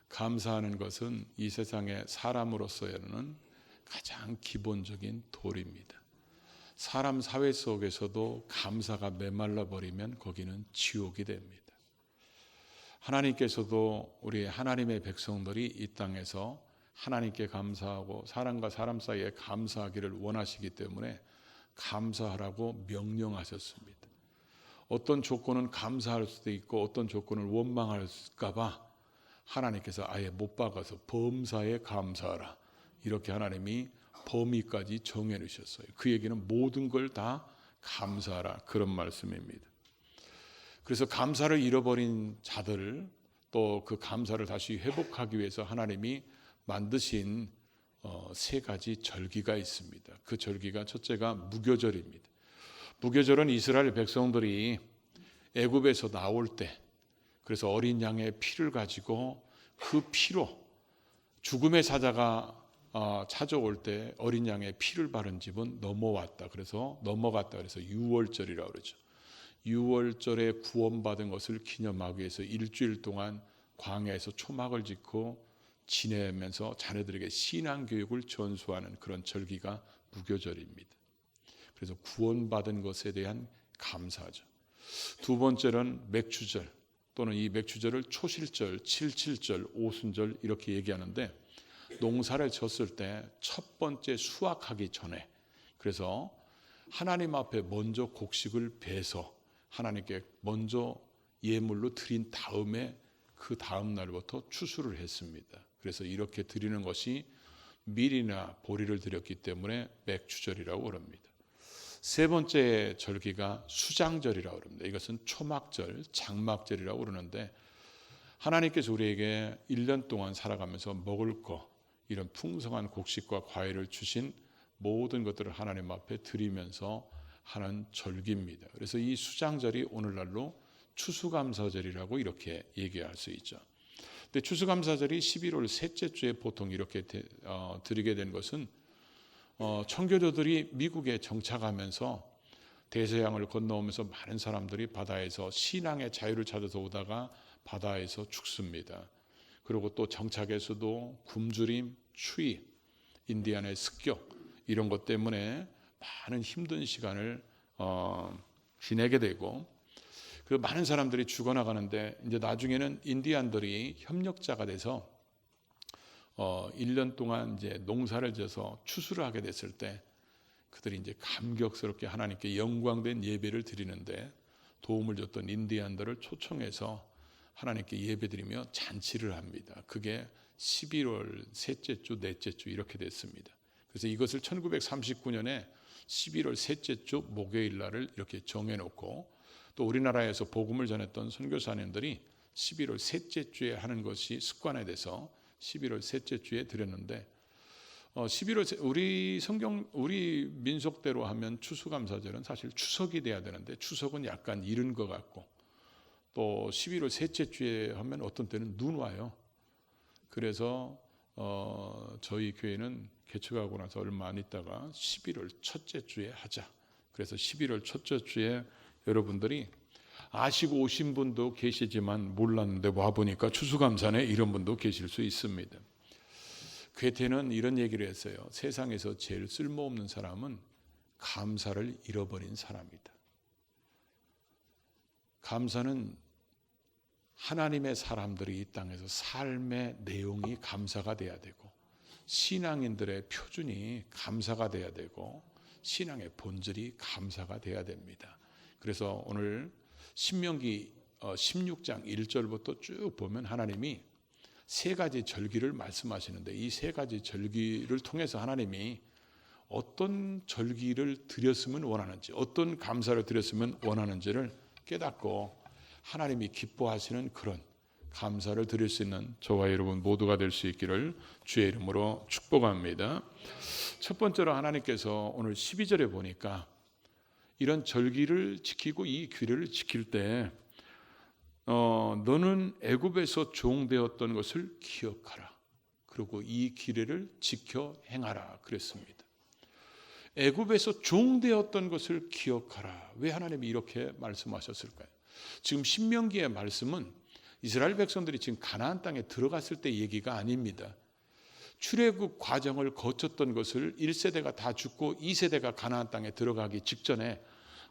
감사하는 것은 이 세상의 사람으로서는 가장 기본적인 도리입니다. 사람 사회 속에서도 감사가 메말라 버리면 거기는 지옥이 됩니다. 하나님께서도 우리 하나님의 백성들이 이 땅에서 하나님께 감사하고 사람과 사람 사이에 감사하기를 원하시기 때문에 감사하라고 명령하셨습니다. 어떤 조건은 감사할 수도 있고 어떤 조건을 원망할까 봐 하나님께서 아예 못 박아서 범사에 감사하라, 이렇게 하나님이 범위까지 정해 놓으셨어요. 그 얘기는 모든 걸 다 감사하라, 그런 말씀입니다. 그래서 감사를 잃어버린 자들, 또 그 감사를 다시 회복하기 위해서 하나님이 만드신 세 가지 절기가 있습니다. 그 절기가 첫째가 무교절입니다. 무교절은 이스라엘 백성들이 애굽에서 나올 때, 그래서 어린 양의 피를 가지고 그 피로 죽음의 사자가 찾아올 때 어린 양의 피를 바른 집은 넘어갔다 그래서 유월절이라고 그러죠. 유월절에 구원받은 것을 기념하기 위해서 일주일 동안 광야에서 초막을 짓고 지내면서 자녀들에게 신앙교육을 전수하는 그런 절기가 무교절입니다. 그래서 구원받은 것에 대한 감사죠. 두 번째는 맥추절, 또는 이 맥추절을 초실절, 칠칠절, 오순절 이렇게 얘기하는데, 농사를 졌을 때 첫 번째 수확하기 전에, 그래서 하나님 앞에 먼저 곡식을 베서 하나님께 먼저 예물로 드린 다음에 그 다음 날부터 추수를 했습니다. 그래서 이렇게 드리는 것이 밀이나 보리를 드렸기 때문에 맥추절이라고 그럽니다. 세 번째 절기가 수장절이라고 그럽니다. 이것은 초막절, 장막절이라고 그러는데, 하나님께서 우리에게 1년 동안 살아가면서 먹을 것, 이런 풍성한 곡식과 과일을 주신 모든 것들을 하나님 앞에 드리면서 하는 절기입니다. 그래서 이 수장절이 오늘날로 추수감사절이라고 이렇게 얘기할 수 있죠. 근데 추수감사절이 11월 셋째 주에 보통 이렇게 드리게 된 것은 청교도들이 미국에 정착하면서 대서양을 건너오면서 많은 사람들이 바다에서 신앙의 자유를 찾아서 오다가 바다에서 죽습니다. 그리고 또 정착에서도 굶주림, 추위, 인디안의 습격, 이런 것 때문에 많은 힘든 시간을 지내게 되고, 그 많은 사람들이 죽어나가는데, 이제 나중에는 인디안들이 협력자가 돼서 1년 동안 이제 농사를 져서 추수를 하게 됐을 때 그들이 이제 감격스럽게 하나님께 영광된 예배를 드리는데, 도움을 줬던 인디안들을 초청해서 하나님께 예배드리며 잔치를 합니다. 그게 11월 셋째 주, 넷째 주 이렇게 됐습니다. 그래서 이것을 1939년에 11월 셋째 주 목요일 날을 이렇게 정해놓고, 또 우리나라에서 복음을 전했던 선교사님들이 11월 셋째 주에 하는 것이 습관에 돼서 11월 셋째 주에 드렸는데, 11월 우리 민속대로 하면 추수감사절은 사실 추석이 돼야 되는데 추석은 약간 이른 것 같고, 또 11월 셋째 주에 하면 어떤 때는 눈 와요. 그래서 저희 교회는 개척하고 나서 얼마 안 있다가 11월 첫째 주에 하자. 그래서 11월 첫째 주에 여러분들이 아시고 오신 분도 계시지만 몰랐는데 와보니까 추수감사네, 이런 분도 계실 수 있습니다. 괴테는 이런 얘기를 했어요. 세상에서 제일 쓸모없는 사람은 감사를 잃어버린 사람이다. 감사는 하나님의 사람들이 이 땅에서 삶의 내용이 감사가 돼야 되고, 신앙인들의 표준이 감사가 돼야 되고, 신앙의 본질이 감사가 돼야 됩니다. 그래서 오늘 신명기 16장 1절부터 쭉 보면 하나님이 세 가지 절기를 말씀하시는데, 이 세 가지 절기를 통해서 하나님이 어떤 절기를 드렸으면 원하는지, 어떤 감사를 드렸으면 원하는지를 깨닫고 하나님이 기뻐하시는 그런 감사를 드릴 수 있는 저와 여러분 모두가 될 수 있기를 주의 이름으로 축복합니다. 첫 번째로 하나님께서 오늘 12절에 보니까 이런 절기를 지키고 이 규례를 지킬 때 너는 애굽에서 종되었던 것을 기억하라. 그리고 이 규례를 지켜 행하라 그랬습니다. 애굽에서 종되었던 것을 기억하라. 왜 하나님이 이렇게 말씀하셨을까요? 지금 신명기의 말씀은 이스라엘 백성들이 지금 가나안 땅에 들어갔을 때 얘기가 아닙니다. 출애굽 과정을 거쳤던 것을 1세대가 다 죽고 2세대가 가나안 땅에 들어가기 직전에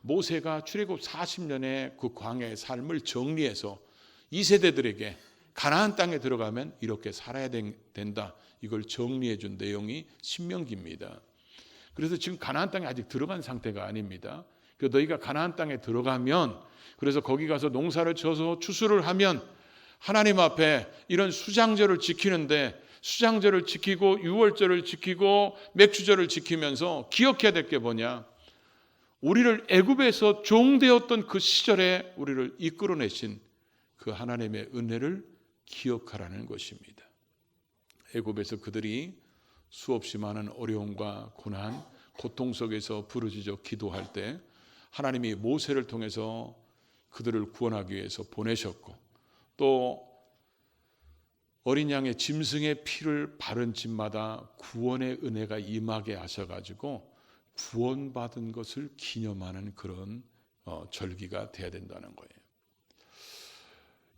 모세가 출애굽 40년의 그 광야의 삶을 정리해서 2세대들에게 가나안 땅에 들어가면 이렇게 살아야 된다. 이걸 정리해 준 내용이 신명기입니다. 그래서 지금 가나안 땅에 아직 들어간 상태가 아닙니다. 그래서 너희가 가나안 땅에 들어가면, 그래서 거기 가서 농사를 져서 추수를 하면 하나님 앞에 이런 수장절을 지키는데, 수장절을 지키고 유월절을 지키고 맥주절을 지키면서 기억해야 될 게 뭐냐? 우리를 애굽에서 종되었던 그 시절에 우리를 이끌어내신 그 하나님의 은혜를 기억하라는 것입니다. 애굽에서 그들이 수없이 많은 어려움과 고난, 고통 속에서 부르짖어 기도할 때 하나님이 모세를 통해서 그들을 구원하기 위해서 보내셨고, 또 어린 양의 짐승의 피를 바른 집마다 구원의 은혜가 임하게 하셔가지고 구원받은 것을 기념하는 그런 절기가 돼야 된다는 거예요.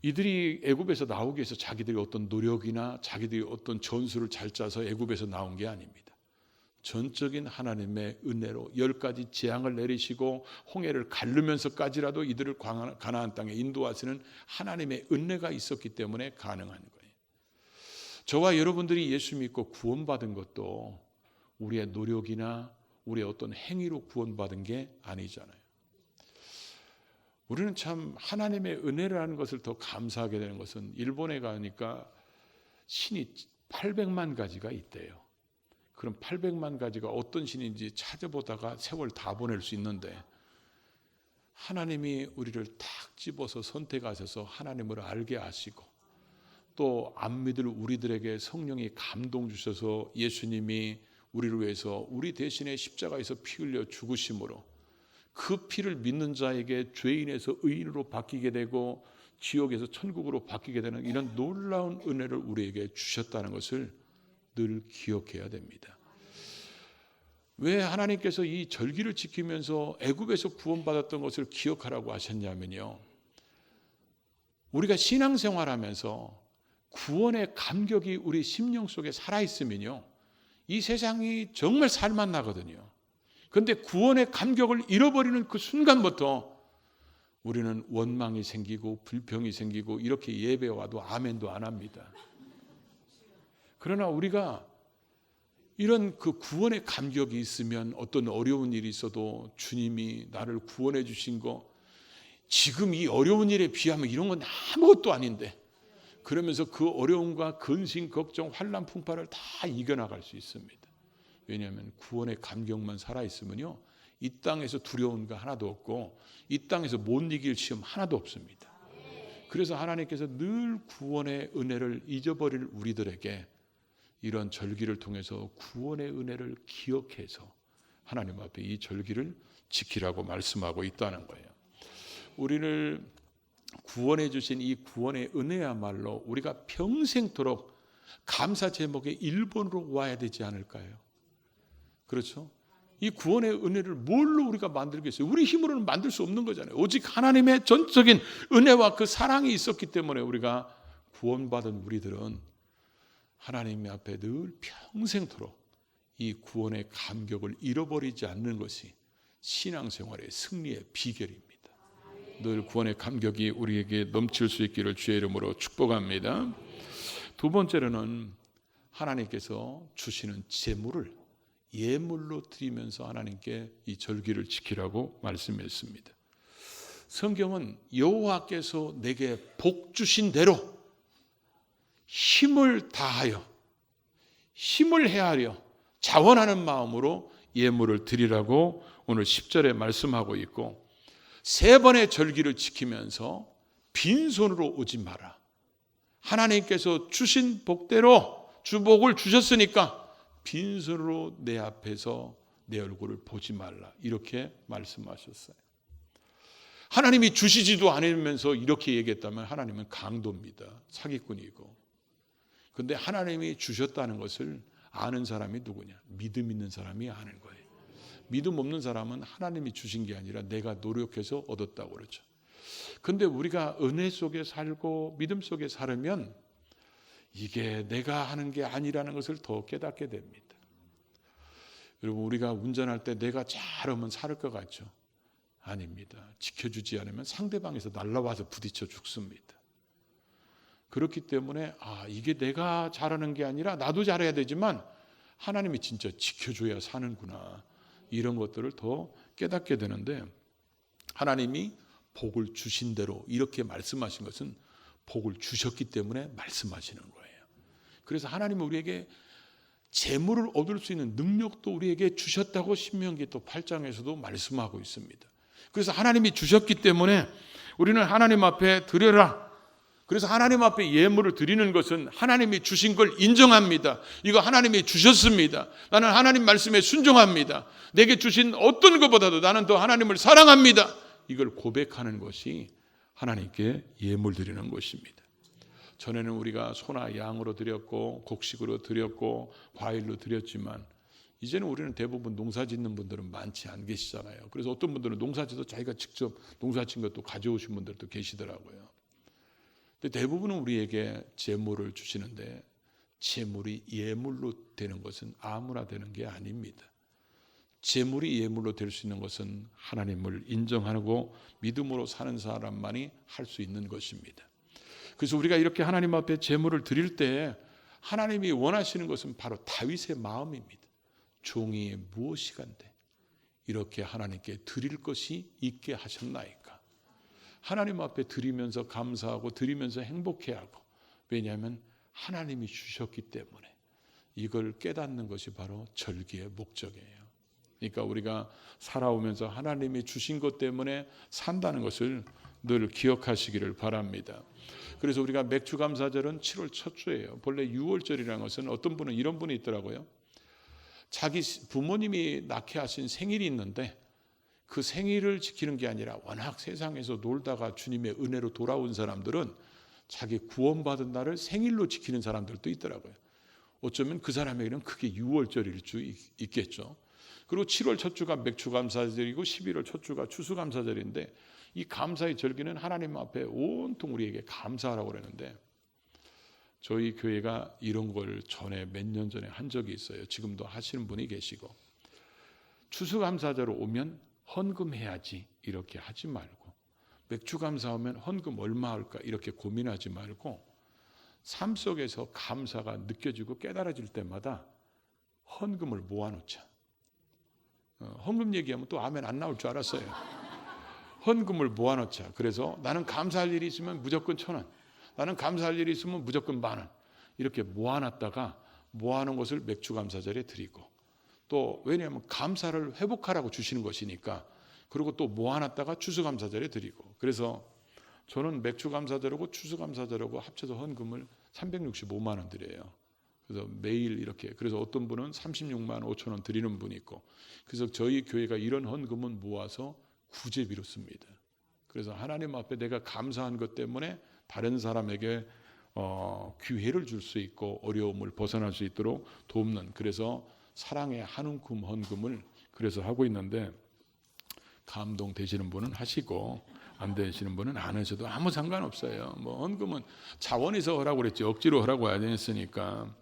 이들이 애굽에서 나오기 위해서 자기들이 어떤 노력이나 자기들이 어떤 전술을 잘 짜서 애굽에서 나온 게 아닙니다. 전적인 하나님의 은혜로 10가지 재앙을 내리시고 홍해를 가르면서까지라도 이들을 가나안 땅에 인도하시는 하나님의 은혜가 있었기 때문에 가능한 거예요. 저와 여러분들이 예수 믿고 구원받은 것도 우리의 노력이나 우리의 어떤 행위로 구원받은 게 아니잖아요. 우리는 참 하나님의 은혜라는 것을 더 감사하게 되는 것은, 일본에 가니까 신이 800만 가지가 있대요. 그럼 800만 가지가 어떤 신인지 찾아보다가 세월 다 보낼 수 있는데, 하나님이 우리를 탁 집어서 선택하셔서 하나님을 알게 하시고, 또 안 믿을 우리들에게 성령이 감동 주셔서 예수님이 우리를 위해서 우리 대신에 십자가에서 피 흘려 죽으심으로 그 피를 믿는 자에게 죄인에서 의인으로 바뀌게 되고 지옥에서 천국으로 바뀌게 되는 이런 놀라운 은혜를 우리에게 주셨다는 것을 늘 기억해야 됩니다. 왜 하나님께서 이 절기를 지키면서 애굽에서 구원받았던 것을 기억하라고 하셨냐면요, 우리가 신앙생활하면서 구원의 감격이 우리 심령 속에 살아있으면요, 이 세상이 정말 살만 나거든요. 그런데 구원의 감격을 잃어버리는 그 순간부터 우리는 원망이 생기고 불평이 생기고 이렇게 예배 와도 아멘도 안 합니다. 그러나 우리가 이런 그 구원의 감격이 있으면 어떤 어려운 일이 있어도 주님이 나를 구원해 주신 거, 지금 이 어려운 일에 비하면 이런 건 아무것도 아닌데, 그러면서 그 어려움과 근심, 걱정, 환난, 풍파를 다 이겨나갈 수 있습니다. 왜냐하면 구원의 감격만 살아있으면요, 이 땅에서 두려운 거 하나도 없고 이 땅에서 못 이길 시험 하나도 없습니다. 그래서 하나님께서 늘 구원의 은혜를 잊어버릴 우리들에게 이런 절기를 통해서 구원의 은혜를 기억해서 하나님 앞에 이 절기를 지키라고 말씀하고 있다는 거예요. 우리를 구원해 주신 이 구원의 은혜야말로 우리가 평생토록 감사 제목의 1번으로 와야 되지 않을까요? 그렇죠? 이 구원의 은혜를 뭘로 우리가 만들겠어요? 우리 힘으로는 만들 수 없는 거잖아요. 오직 하나님의 전적인 은혜와 그 사랑이 있었기 때문에 우리가 구원받은 우리들은 하나님 앞에 늘 평생토록 이 구원의 감격을 잃어버리지 않는 것이 신앙생활의 승리의 비결입니다. 늘 구원의 감격이 우리에게 넘칠 수 있기를 주의 이름으로 축복합니다. 두 번째로는 하나님께서 주시는 제물을 예물로 드리면서 하나님께 이 절기를 지키라고 말씀했습니다. 성경은 여호와께서 내게 복 주신 대로 힘을 다하여 힘을 헤아려 자원하는 마음으로 예물을 드리라고 오늘 10절에 말씀하고 있고, 세 번의 절기를 지키면서 빈손으로 오지 마라. 하나님께서 주신 복대로 주복을 주셨으니까 빈손으로 내 앞에서 내 얼굴을 보지 말라, 이렇게 말씀하셨어요. 하나님이 주시지도 않으면서 이렇게 얘기했다면 하나님은 강도입니다. 사기꾼이고. 그런데 하나님이 주셨다는 것을 아는 사람이 누구냐? 믿음 있는 사람이 아는 거예요. 믿음 없는 사람은 하나님이 주신 게 아니라 내가 노력해서 얻었다고 그러죠. 근데 우리가 은혜 속에 살고 믿음 속에 살면 이게 내가 하는 게 아니라는 것을 더 깨닫게 됩니다. 여러분, 우리가 운전할 때 내가 잘하면 살을 것 같죠? 아닙니다. 지켜주지 않으면 상대방에서 날라와서 부딪혀 죽습니다. 그렇기 때문에 이게 내가 잘하는 게 아니라 나도 잘해야 되지만 하나님이 진짜 지켜줘야 사는구나, 이런 것들을 더 깨닫게 되는데, 하나님이 복을 주신 대로 이렇게 말씀하신 것은 복을 주셨기 때문에 말씀하시는 거예요. 그래서 하나님은 우리에게 재물을 얻을 수 있는 능력도 우리에게 주셨다고 신명기 또 8장에서도 말씀하고 있습니다. 그래서 하나님이 주셨기 때문에 우리는 하나님 앞에 드려라. 그래서 하나님 앞에 예물을 드리는 것은 하나님이 주신 걸 인정합니다. 이거 하나님이 주셨습니다. 나는 하나님 말씀에 순종합니다. 내게 주신 어떤 것보다도 나는 더 하나님을 사랑합니다. 이걸 고백하는 것이 하나님께 예물 드리는 것입니다. 전에는 우리가 소나 양으로 드렸고 곡식으로 드렸고 과일로 드렸지만 이제는 우리는 대부분 농사 짓는 분들은 많지 않 계시잖아요. 그래서 어떤 분들은 농사 짓어 자기가 직접 농사 짓는 것도 가져오신 분들도 계시더라고요. 근데 대부분은 우리에게 재물을 주시는데 재물이 예물로 되는 것은 아무나 되는 게 아닙니다. 재물이 예물로 될 수 있는 것은 하나님을 인정하고 믿음으로 사는 사람만이 할 수 있는 것입니다. 그래서 우리가 이렇게 하나님 앞에 재물을 드릴 때 하나님이 원하시는 것은 바로 다윗의 마음입니다. 종이 무엇이간데 이렇게 하나님께 드릴 것이 있게 하셨나이까. 하나님 앞에 드리면서 감사하고 드리면서 행복해하고, 왜냐하면 하나님이 주셨기 때문에 이걸 깨닫는 것이 바로 절기의 목적이에요. 그러니까 우리가 살아오면서 하나님이 주신 것 때문에 산다는 것을 늘 기억하시기를 바랍니다. 그래서 우리가 맥주감사절은 7월 첫 주예요. 본래 6월절이라는 것은 어떤 분은 이런 분이 있더라고요. 자기 부모님이 낳게 하신 생일이 있는데 그 생일을 지키는 게 아니라 워낙 세상에서 놀다가 주님의 은혜로 돌아온 사람들은 자기 구원받은 날을 생일로 지키는 사람들도 있더라고요. 어쩌면 그 사람에게는 그게 6월절일 수 있겠죠. 그리고 7월 첫 주가 맥주감사절이고 11월 첫 주가 추수감사절인데, 이 감사의 절기는 하나님 앞에 온통 우리에게 감사하라고 그러는데, 저희 교회가 이런 걸 전에 몇 년 전에 한 적이 있어요. 지금도 하시는 분이 계시고, 추수감사절 오면 헌금해야지 이렇게 하지 말고, 맥주감사 오면 헌금 얼마 할까 이렇게 고민하지 말고, 삶 속에서 감사가 느껴지고 깨달아질 때마다 헌금을 모아놓자. 헌금 얘기하면 또 아멘 안 나올 줄 알았어요. 헌금을 모아놓자. 그래서 나는 감사할 일이 있으면 무조건 1,000원, 나는 감사할 일이 있으면 무조건 10,000원, 이렇게 모아놨다가 모아놓은 것을 맥주감사절에 드리고, 또 왜냐하면 감사를 회복하라고 주시는 것이니까, 그리고 또 모아놨다가 추수감사절에 드리고, 그래서 저는 맥주감사절하고 추수감사절하고 합쳐서 헌금을 365만 원 드려요. 그래서 매일 이렇게, 그래서 어떤 분은 36만 5천 원 드리는 분이 있고, 그래서 저희 교회가 이런 헌금은 모아서 구제비로 씁니다. 그래서 하나님 앞에 내가 감사한 것 때문에 다른 사람에게 기회를 줄 수 있고 어려움을 벗어날 수 있도록 돕는, 그래서 사랑의 한 움큼 헌금을 그래서 하고 있는데, 감동되시는 분은 하시고 안 되시는 분은 안 하셔도 아무 상관없어요. 뭐 헌금은 자원에서 하라고 그랬지 억지로 하라고 안 했으니까.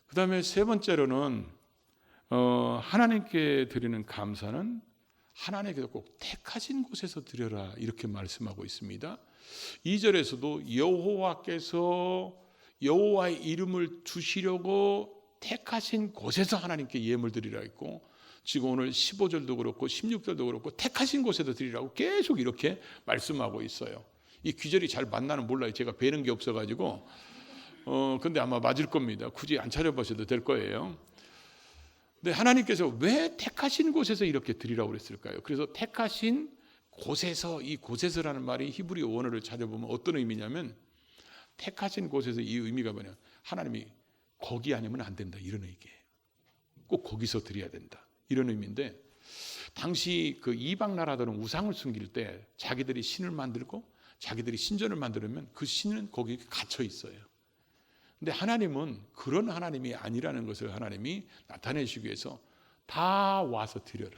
그 다음에 세 번째로는 하나님께 드리는 감사는 하나님께서 꼭 택하신 곳에서 드려라 이렇게 말씀하고 있습니다. 2절에서도 여호와께서 여호와의 이름을 두시려고 택하신 곳에서 하나님께 예물 드리라 했고, 지금 오늘 15절도 그렇고 16절도 그렇고 택하신 곳에서 드리라고 계속 이렇게 말씀하고 있어요. 이 귀절이 잘 맞나는 몰라요. 제가 배는 게 없어가지고 근데 아마 맞을 겁니다. 굳이 안 찾아보셔도 될 거예요. 근데 하나님께서 왜 택하신 곳에서 이렇게 드리라고 그랬을까요? 그래서 택하신 곳에서, 이 곳에서라는 말이 히브리 원어를 찾아보면 어떤 의미냐면, 택하신 곳에서 이 의미가 뭐냐, 하나님이 거기 아니면 안 된다 이런 얘기예요. 꼭 거기서 드려야 된다 이런 의미인데, 당시 그 이방 나라들은 우상을 숨길 때 자기들이 신을 만들고 자기들이 신전을 만들면 그 신은 거기에 갇혀 있어요. 근데 하나님은 그런 하나님이 아니라는 것을 하나님이 나타내시기 위해서 다 와서 드려라.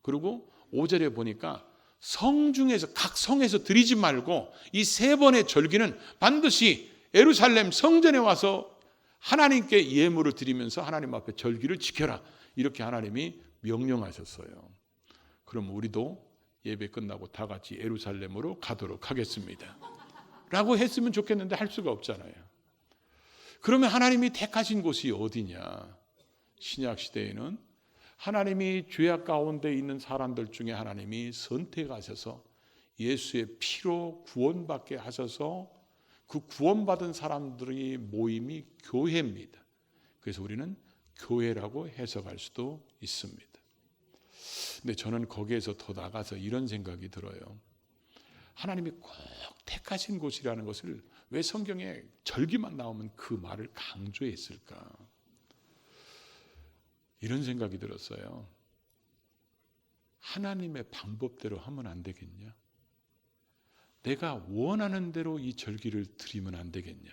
그리고 5절에 보니까 성 중에서 각 성에서 드리지 말고 이 3번의 절기는 반드시 예루살렘 성전에 와서 하나님께 예물을 드리면서 하나님 앞에 절기를 지켜라. 이렇게 하나님이 명령하셨어요. 그럼 우리도 예배 끝나고 다 같이 예루살렘으로 가도록 하겠습니다. 라고 했으면 좋겠는데 할 수가 없잖아요. 그러면 하나님이 택하신 곳이 어디냐? 신약 시대에는 하나님이 죄악 가운데 있는 사람들 중에 하나님이 선택하셔서 예수의 피로 구원받게 하셔서 그 구원받은 사람들의 모임이 교회입니다. 그래서 우리는 교회라고 해석할 수도 있습니다. 근데 저는 거기에서 더 나가서 이런 생각이 들어요. 하나님이 꼭 택하신 곳이라는 것을 왜 성경에 절기만 나오면 그 말을 강조했을까? 이런 생각이 들었어요. 하나님의 방법대로 하면 안 되겠냐? 내가 원하는 대로 이 절기를 드리면 안 되겠냐?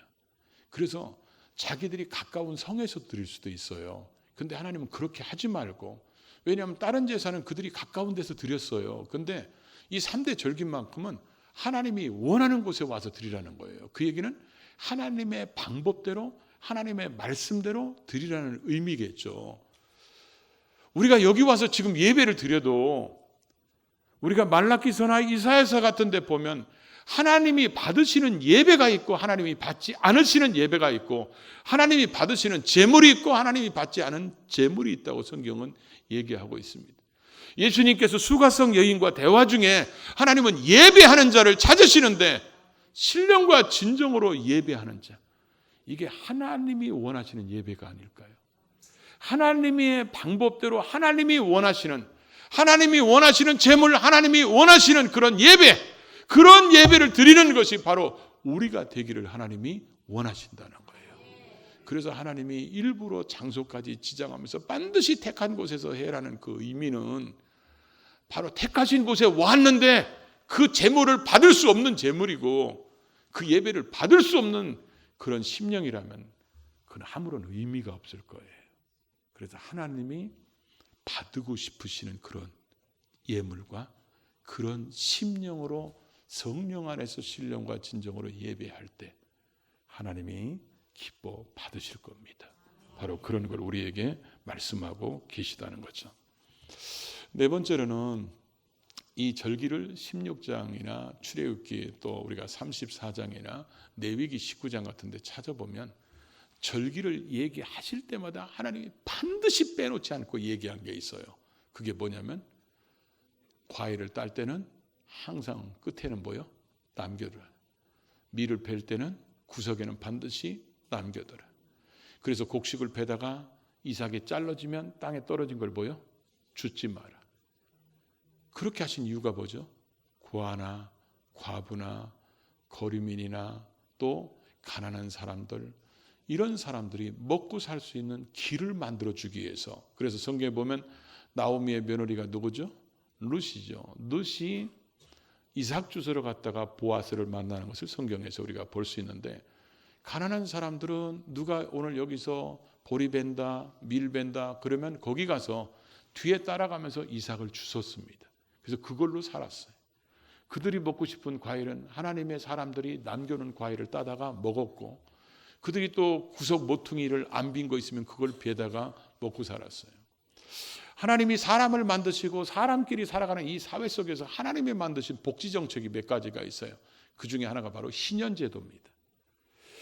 그래서 자기들이 가까운 성에서 드릴 수도 있어요. 근데 하나님은 그렇게 하지 말고, 왜냐하면 다른 제사는 그들이 가까운 데서 드렸어요. 근데 이 3대 절기만큼은 하나님이 원하는 곳에 와서 드리라는 거예요. 그 얘기는 하나님의 방법대로, 하나님의 말씀대로 드리라는 의미겠죠. 우리가 여기 와서 지금 예배를 드려도 우리가 말라기서나 이사야서 같은 데 보면 하나님이 받으시는 예배가 있고 하나님이 받지 않으시는 예배가 있고, 하나님이 받으시는 제물이 있고 하나님이 받지 않은 제물이 있다고 성경은 얘기하고 있습니다. 예수님께서 수가성 여인과 대화 중에 하나님은 예배하는 자를 찾으시는데, 신령과 진정으로 예배하는 자, 이게 하나님이 원하시는 예배가 아닐까요? 하나님의 방법대로 하나님이 원하시는 제물, 하나님이 원하시는 그런 예배, 그런 예배를 드리는 것이 바로 우리가 되기를 하나님이 원하신다는 거예요. 그래서 하나님이 일부러 장소까지 지정하면서 반드시 택한 곳에서 해라는 그 의미는 바로 택하신 곳에 왔는데 그 제물을 받을 수 없는 제물이고 그 예배를 받을 수 없는 그런 심령이라면 그건 아무런 의미가 없을 거예요. 그래서 하나님이 받고 싶으시는 그런 예물과 그런 심령으로 성령 안에서 신령과 진정으로 예배할 때 하나님이 기뻐 받으실 겁니다. 바로 그런 걸 우리에게 말씀하고 계시다는 거죠. 네 번째로는 이 절기를 16장이나 출애굽기, 또 우리가 34장이나 레위기 19장 같은 데 찾아보면 절기를 얘기하실 때마다 하나님이 반드시 빼놓지 않고 얘기한 게 있어요. 그게 뭐냐면 과일을 딸 때는 항상 끝에는 뭐요? 남겨둬라. 밀을 벨 때는 구석에는 반드시 남겨둬라. 그래서 곡식을 베다가 이삭이 잘라지면 땅에 떨어진 걸 뭐요? 줍지 마라. 그렇게 하신 이유가 뭐죠? 고아나 과부나 거류민이나 또 가난한 사람들, 이런 사람들이 먹고 살 수 있는 길을 만들어주기 위해서. 그래서 성경에 보면 나오미의 며느리가 누구죠? 룻이죠. 룻이 이삭 주스러 갔다가 보아스를 만나는 것을 성경에서 우리가 볼 수 있는데, 가난한 사람들은 누가 오늘 여기서 보리 벤다, 밀 벤다 그러면 거기 가서 뒤에 따라가면서 이삭을 주웠습니다. 그래서 그걸로 살았어요. 그들이 먹고 싶은 과일은 하나님의 사람들이 남겨놓은 과일을 따다가 먹었고, 그들이 또 구석 모퉁이를 안 빈 거 있으면 그걸 베다가 먹고 살았어요. 하나님이 사람을 만드시고 사람끼리 살아가는 이 사회 속에서 하나님이 만드신 복지 정책이 몇 가지가 있어요. 그 중에 하나가 바로 신현제도입니다.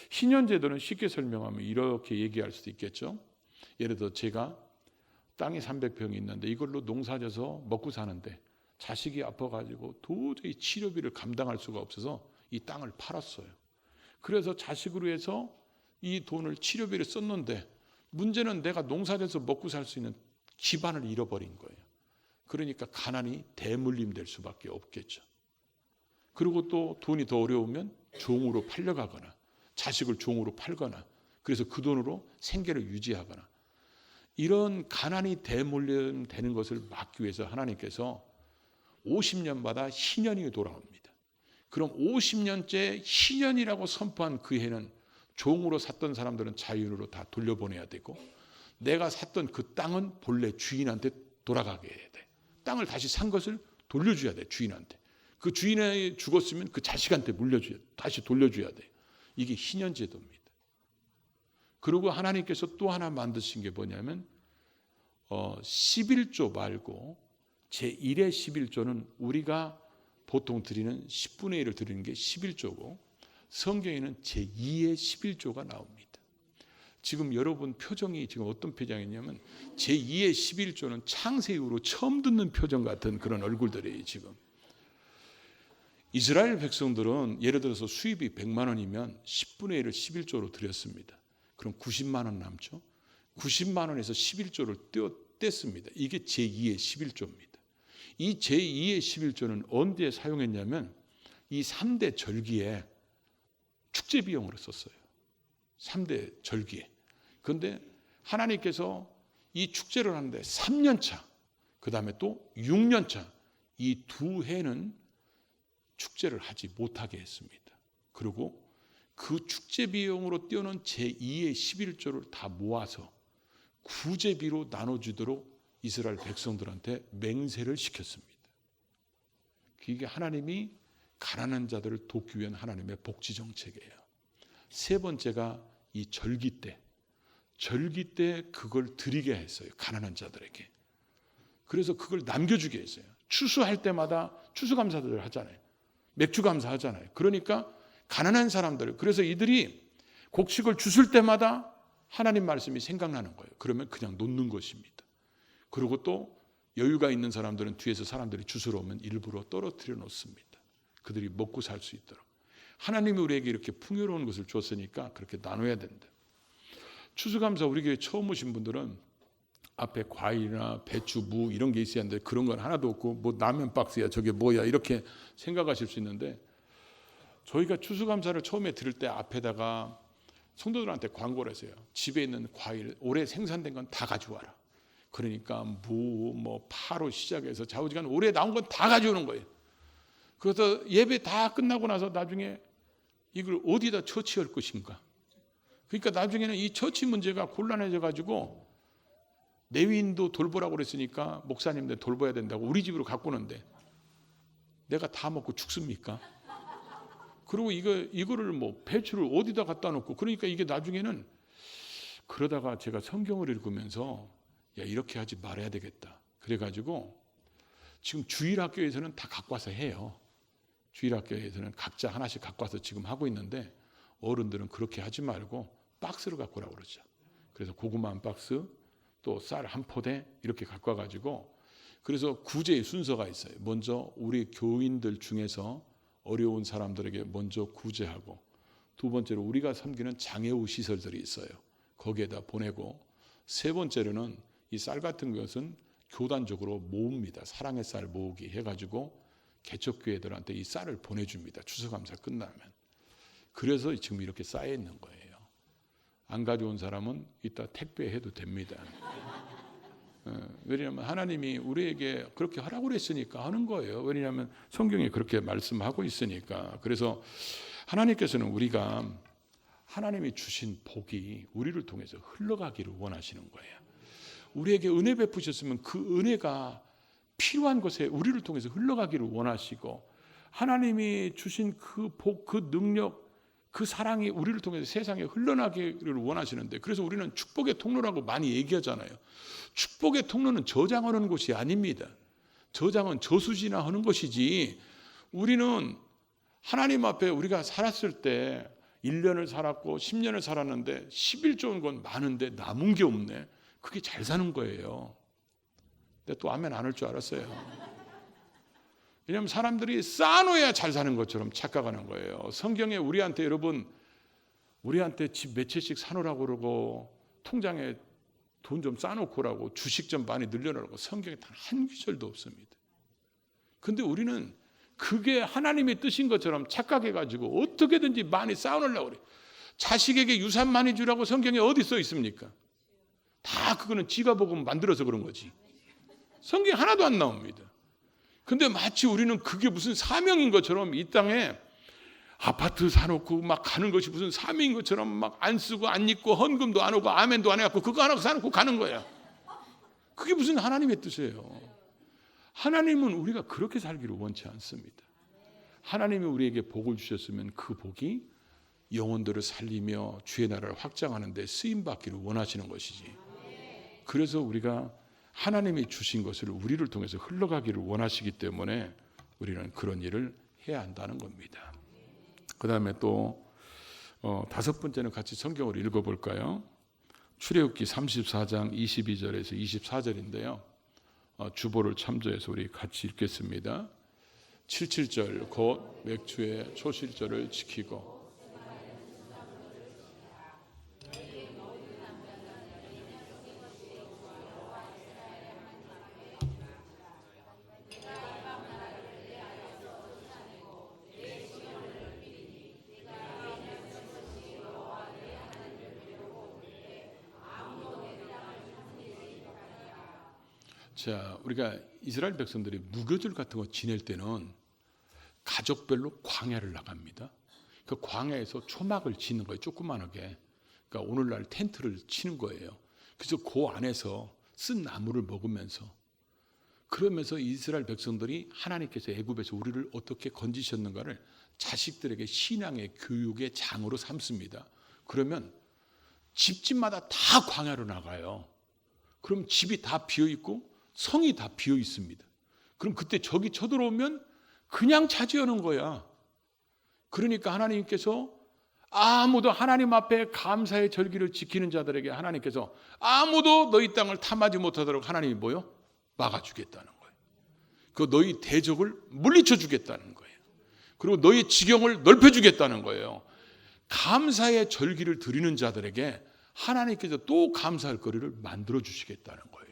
신현제도는 쉽게 설명하면 이렇게 얘기할 수도 있겠죠. 예를 들어 제가 땅이 300평이 있는데 이걸로 농사져서 먹고 사는데 자식이 아파가지고 도저히 치료비를 감당할 수가 없어서 이 땅을 팔았어요. 그래서 자식으로 해서 이 돈을 치료비를 썼는데, 문제는 내가 농사져서 먹고 살 수 있는 기반을 잃어버린 거예요. 그러니까 가난이 대물림 될 수밖에 없겠죠. 그리고 또 돈이 더 어려우면 종으로 팔려가거나 자식을 종으로 팔거나, 그래서 그 돈으로 생계를 유지하거나, 이런 가난이 대물림 되는 것을 막기 위해서 하나님께서 50년마다 희년이 돌아옵니다. 그럼 50년째 희년이라고 선포한 그 해는 종으로 샀던 사람들은 자유로 다 돌려보내야 되고, 내가 샀던 그 땅은 본래 주인한테 돌아가게 해야 돼. 땅을 다시 산 것을 돌려줘야 돼, 주인한테. 그 주인이 죽었으면 그 자식한테 물려줘야 돼. 다시 돌려줘야 돼. 이게 희년제도입니다. 그리고 하나님께서 또 하나 만드신 게 뭐냐면 11조 말고 제1의 11조는 우리가 보통 드리는 10분의 1을 드리는 게 11조고 성경에는 제2의 11조가 나옵니다. 지금 여러분 표정이 지금 어떤 표정이냐면 제2의 11조는 창세 이후로 처음 듣는 표정 같은 그런 얼굴들이에요. 지금 이스라엘 백성들은 예를 들어서 수입이 100만 원이면 10분의 1을 11조로 드렸습니다. 그럼 90만 원 남죠. 90만 원에서 11조를 뗐습니다. 이게 제2의 11조입니다. 이 제2의 11조는 언제 사용했냐면 이 3대 절기에 축제 비용으로 썼어요. 3대 절기에. 그런데 하나님께서 이 축제를 하는데 3년차, 그 다음에 또 6년차 이 두 해는 축제를 하지 못하게 했습니다. 그리고 그 축제 비용으로 떼어놓은 제2의 11조를 다 모아서 구제비로 나눠주도록 이스라엘 백성들한테 맹세를 시켰습니다. 이게 하나님이 가난한 자들을 돕기 위한 하나님의 복지 정책이에요. 세 번째가 이 절기 때 그걸 드리게 했어요. 가난한 자들에게. 그래서 그걸 남겨주게 했어요. 추수할 때마다 추수감사를 하잖아요. 맥주감사 하잖아요. 그러니까 가난한 사람들, 그래서 이들이 곡식을 주술 때마다 하나님 말씀이 생각나는 거예요. 그러면 그냥 놓는 것입니다. 그리고 또 여유가 있는 사람들은 뒤에서 사람들이 주스러 오면 일부러 떨어뜨려 놓습니다. 그들이 먹고 살 수 있도록. 하나님이 우리에게 이렇게 풍요로운 것을 줬으니까 그렇게 나눠야 된다. 추수감사 우리 교회 처음 오신 분들은 앞에 과일이나 배추, 무 이런 게 있어야 하는데 그런 건 하나도 없고 뭐 라면 박스야 저게 뭐야 이렇게 생각하실 수 있는데 저희가 추수감사를 처음에 들을 때 앞에다가 성도들한테 광고를 했어요. 집에 있는 과일 올해 생산된 건 다 가져와라. 그러니까 무, 뭐 파로 시작해서 좌우지간 올해 나온 건 다 가져오는 거예요. 그래서 예배 다 끝나고 나서 나중에 이걸 어디다 처치할 것인가. 그러니까 나중에는 이 처치 문제가 곤란해져 가지고 레위인도 돌보라고 그랬으니까 목사님들 돌봐야 된다고 우리 집으로 갖고 오는데 내가 다 먹고 죽습니까? 그리고 이거를 뭐 배추를 어디다 갖다 놓고 그러니까 이게 나중에는 그러다가 제가 성경을 읽으면서 야 이렇게 하지 말아야 되겠다. 그래가지고 지금 주일학교에서는 다 갖고 와서 해요. 주일학교에서는 각자 하나씩 갖고 와서 지금 하고 있는데 어른들은 그렇게 하지 말고 박스로 갖고 오라고 그러죠. 그래서 고구마 한 박스 또 쌀 한 포대 이렇게 갖고 와가지고 그래서 구제의 순서가 있어요. 먼저 우리 교인들 중에서 어려운 사람들에게 먼저 구제하고 두 번째로 우리가 섬기는 장애우 시설들이 있어요. 거기에다 보내고 세 번째로는 이 쌀 같은 것은 교단적으로 모읍니다. 사랑의 쌀 모으기 해가지고 개척교회들한테 이 쌀을 보내줍니다. 추수감사 끝나면. 그래서 지금 이렇게 쌓여 있는 거예요. 안 가져온 사람은 이따 택배해도 됩니다. 왜냐하면 하나님이 우리에게 그렇게 하라고 그랬으니까 하는 거예요. 왜냐하면 성경에 그렇게 말씀하고 있으니까. 그래서 하나님께서는 우리가 하나님이 주신 복이 우리를 통해서 흘러가기를 원하시는 거예요. 우리에게 은혜 베푸셨으면 그 은혜가 필요한 것에 우리를 통해서 흘러가기를 원하시고 하나님이 주신 그 복, 그 능력, 그 사랑이 우리를 통해서 세상에 흘러나기를 원하시는데 그래서 우리는 축복의 통로라고 많이 얘기하잖아요. 축복의 통로는 저장하는 곳이 아닙니다. 저장은 저수지나 하는 것이지 우리는 하나님 앞에 우리가 살았을 때 1년을 살았고 10년을 살았는데 11조인 건 많은데 남은 게 없네. 그게 잘 사는 거예요. 근데 또 아멘 안 할 줄 알았어요. 왜냐하면 사람들이 쌓아놓아야 잘 사는 것처럼 착각하는 거예요. 성경에 우리한테 여러분 우리한테 집 몇 채씩 사놓으라고 그러고 통장에 돈 좀 쌓아놓고 라고 주식 좀 많이 늘려놓으라고 성경에 단 한 구절도 없습니다. 근데 우리는 그게 하나님의 뜻인 것처럼 착각해가지고 어떻게든지 많이 쌓아놓으려고 그래요. 자식에게 유산 많이 주라고 성경에 어디 써 있습니까? 다 그거는 지가 보고 만들어서 그런 거지. 성경에 하나도 안 나옵니다. 근데 마치 우리는 그게 무슨 사명인 것처럼 이 땅에 아파트 사놓고 막 가는 것이 무슨 사명인 것처럼 막 안 쓰고 안 입고 헌금도 안 오고 아멘도 안 해갖고 그거 하나 사놓고 가는 거야. 그게 무슨 하나님의 뜻이에요. 하나님은 우리가 그렇게 살기를 원치 않습니다. 하나님이 우리에게 복을 주셨으면 그 복이 영혼들을 살리며 주의 나라를 확장하는 데 쓰임받기를 원하시는 것이지. 그래서 우리가 하나님이 주신 것을 우리를 통해서 흘러가기를 원하시기 때문에 우리는 그런 일을 해야 한다는 겁니다. 그 다음에 또 다섯 번째는 같이 성경을 읽어볼까요? 출애굽기 34장 22절에서 24절인데요. 주보를 참조해서 우리 같이 읽겠습니다. 77절 곧 맥주의 초실절을 지키고 자, 우리가 이스라엘 백성들이 무교절 같은 거 지낼 때는 가족별로 광야를 나갑니다. 그 광야에서 초막을 치는 거예요. 조그만하게. 그러니까 오늘날 텐트를 치는 거예요. 그래서 그 안에서 쓴 나무를 먹으면서 그러면서 이스라엘 백성들이 하나님께서 애굽에서 우리를 어떻게 건지셨는가를 자식들에게 신앙의 교육의 장으로 삼습니다. 그러면 집집마다 다 광야로 나가요. 그럼 집이 다 비어 있고 성이 다 비어 있습니다. 그럼 그때 적이 쳐들어오면 그냥 차지하는 거야. 그러니까 하나님께서 아무도 하나님 앞에 감사의 절기를 지키는 자들에게 하나님께서 아무도 너희 땅을 탐하지 못하도록 하나님이 뭐요? 막아주겠다는 거예요. 그 너희 대적을 물리쳐 주겠다는 거예요. 그리고 너희 지경을 넓혀주겠다는 거예요. 감사의 절기를 드리는 자들에게 하나님께서 또 감사할 거리를 만들어 주시겠다는 거예요.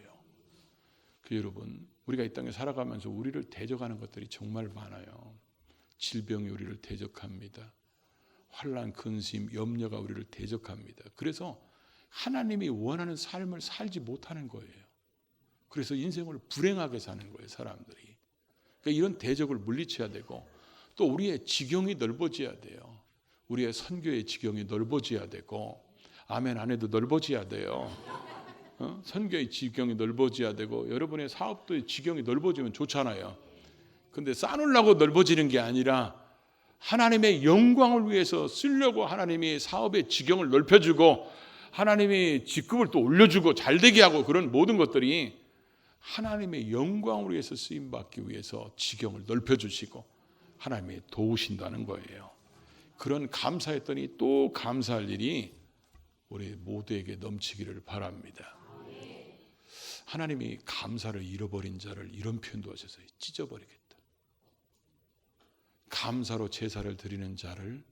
여러분, 우리가 이 땅에 살아가면서 우리를 대적하는 것들이 정말 많아요. 질병이 우리를 대적합니다. 환난, 근심, 염려가 우리를 대적합니다. 그래서 하나님이 원하는 삶을 살지 못하는 거예요. 그래서 인생을 불행하게 사는 거예요, 사람들이. 그러니까 이런 대적을 물리쳐야 되고 또 우리의 지경이 넓어져야 돼요. 우리의 선교의 지경이 넓어져야 되고 아멘 안 해도 넓어져야 돼요. 선교의 지경이 넓어져야 되고 여러분의 사업도의 지경이 넓어지면 좋잖아요. 근데 쌓으려고 넓어지는 게 아니라 하나님의 영광을 위해서 쓰려고 하나님이 사업의 지경을 넓혀주고 하나님이 직급을 또 올려주고 잘되게 하고 그런 모든 것들이 하나님의 영광을 위해서 쓰임받기 위해서 지경을 넓혀주시고 하나님이 도우신다는 거예요. 그런 감사했더니 또 감사할 일이 우리 모두에게 넘치기를 바랍니다. 하나님이 감사를 잃어버린 자를 이런 표현도 하셔서 찢어버리겠다. 감사로 제사를 드리는 자를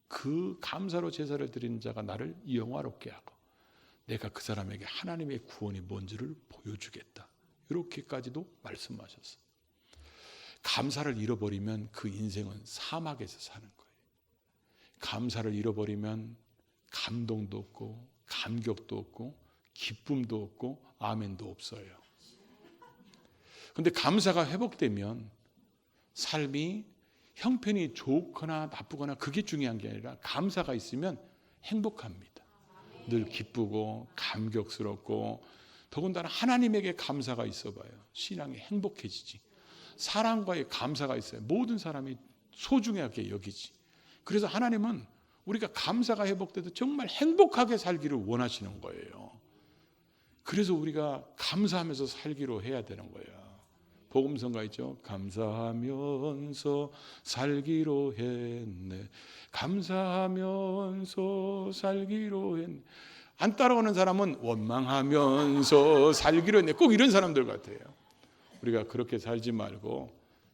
그 감사로 제사를 드리는 자가 나를 영화롭게 하고 내가 그 사람에게 하나님의 구원이 뭔지를 보여주겠다. 이렇게까지도 말씀하셨어요. 감사를 잃어버리면 그 인생은 사막에서 사는 거예요. 감사를 잃어버리면 감동도 없고 감격도 없고 기쁨도 없고 아멘도 없어요. 그런데 감사가 회복되면 삶이 형편이 좋거나 나쁘거나 그게 중요한 게 아니라 감사가 있으면 행복합니다. 늘 기쁘고 감격스럽고 더군다나 하나님에게 감사가 있어봐요. 신앙이 행복해지지. 사람과의 감사가 있어요. 모든 사람이 소중하게 여기지. 그래서 하나님은 우리가 감사가 회복돼도 정말 행복하게 살기를 원하시는 거예요. 그래서 우리가 감사하면서 살기로 해야 되는 거예요. 복음성가 있죠. 감사하면서 살기로 했네. 감사하면서 살기로 했네. 안 따라오는 사람은 원망하면서 살기로 했네. 꼭 이런 사람들 같아요. 우리가 그렇게 살지 말고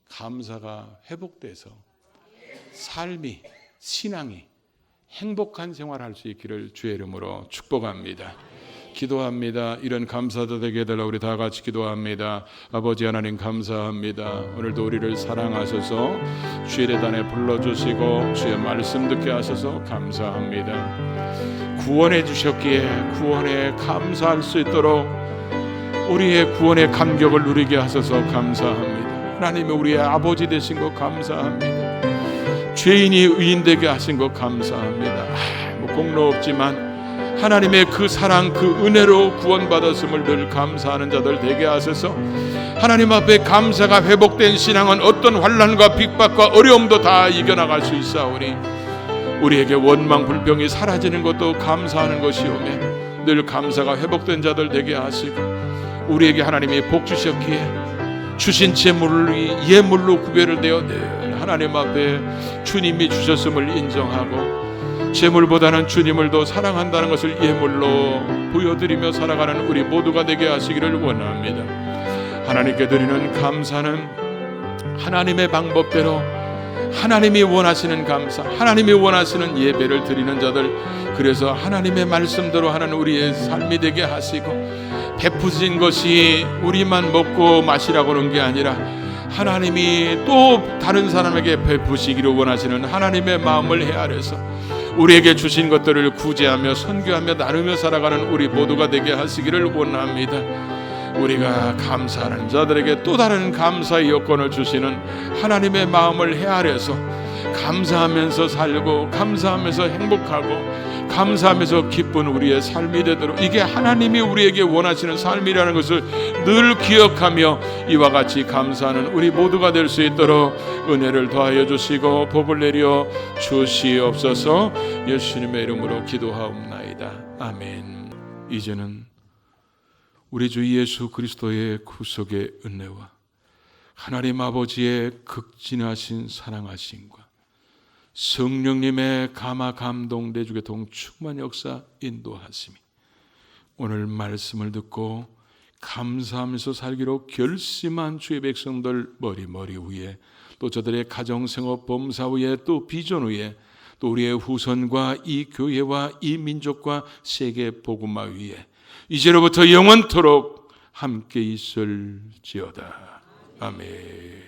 감사가 회복돼서 삶이 신앙이 행복한 생활할 수 있기를 주의 이름으로 축복합니다. 기도합니다. 이런 감사도 되게 해달라 우리 다 같이 기도합니다. 아버지 하나님 감사합니다. 오늘도 우리를 사랑하셔서 주의 대단에 불러주시고 주의 말씀 듣게 하셔서 감사합니다. 구원해 주셨기에 구원에 감사할 수 있도록 우리의 구원의 감격을 누리게 하셔서 감사합니다. 하나님이 우리의 아버지 되신 것 감사합니다. 죄인이 의인 되게 하신 것 감사합니다. 뭐 공로 없지만 하나님의 그 사랑, 그 은혜로 구원받았음을 늘 감사하는 자들 되게 하소서. 하나님 앞에 감사가 회복된 신앙은 어떤 환난과 핍박과 어려움도 다 이겨나갈 수 있사오니 우리에게 원망 불평이 사라지는 것도 감사하는 것이오매 늘 감사가 회복된 자들 되게 하시고, 우리에게 하나님이 복 주셨기에 주신 재물이 예물로 구별을 되어 늘 하나님 앞에 주님이 주셨음을 인정하고 재물보다는 주님을 더 사랑한다는 것을 예물로 보여드리며 살아가는 우리 모두가 되게 하시기를 원합니다. 하나님께 드리는 감사는 하나님의 방법대로 하나님이 원하시는 감사, 하나님이 원하시는 예배를 드리는 자들, 그래서 하나님의 말씀대로 하는 우리의 삶이 되게 하시고, 베푸신 것이 우리만 먹고 마시라고 하는 게 아니라 하나님이 또 다른 사람에게 베푸시기를 원하시는 하나님의 마음을 헤아려서 우리에게 주신 것들을 구제하며 선교하며 나누며 살아가는 우리 모두가 되게 하시기를 원합니다. 우리가 감사하는 자들에게 또 다른 감사의 여건을 주시는 하나님의 마음을 헤아려서 감사하면서 살고 감사하면서 행복하고 감사하면서 기쁜 우리의 삶이 되도록, 이게 하나님이 우리에게 원하시는 삶이라는 것을 늘 기억하며 이와 같이 감사하는 우리 모두가 될 수 있도록 은혜를 더하여 주시고 복을 내려 주시옵소서. 예수님의 이름으로 기도하옵나이다. 아멘. 이제는 우리 주 예수 그리스도의 구속의 은혜와 하나님 아버지의 극진하신 사랑하심과 성령님의 감화 감동 내주의 동충만 역사 인도하심이 오늘 말씀을 듣고 감사하면서 살기로 결심한 주의 백성들 머리 위에, 또 저들의 가정생업 범사 위에, 또 비전 위에, 또 우리의 후손과 이 교회와 이 민족과 세계 복음화 위에 이제로부터 영원토록 함께 있을지어다. 아멘.